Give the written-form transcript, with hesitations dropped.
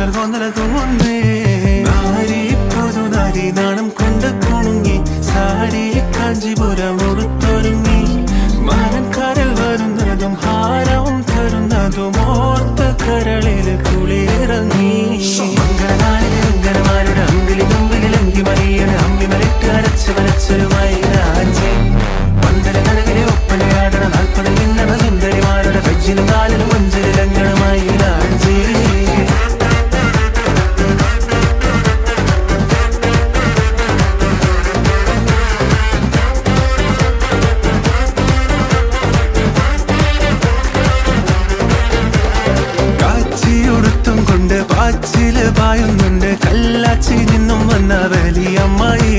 കൊന്നലതുമുന്നേ നാരി പുതുനാരി നാണം കൊണ്ട് കുണുങ്ങി സാരി കാഞ്ചിപുരം ഉടുത്തൊരുങ്ങി മാനക്കാരൽ വരുന്നതും ഹാരവും തരുന്നതും ഓർത്ത് കരളിൽ കുളിരിറങ്ങി അങ്കനമാരുടെ അങ്കിലി തുമ്പിലിൽ അങ്കി മറിയണ് അമ്പി മലിട്ട് അരച്ച് വരച്ചൊരുമായി രാജി പന്തല കടകിലെ ഒപ്പനയാടണ 40 നിന്നണ സുന്ദരിമാരുടെ കജ്ജിലും കാലിലും മഞ്ചലിലങ്കണമായി രാജി പാച്ചില് പായുന്നുണ്ട് കല്ലാച്ചി നിന്നും വന്ന വലിയമ്മായി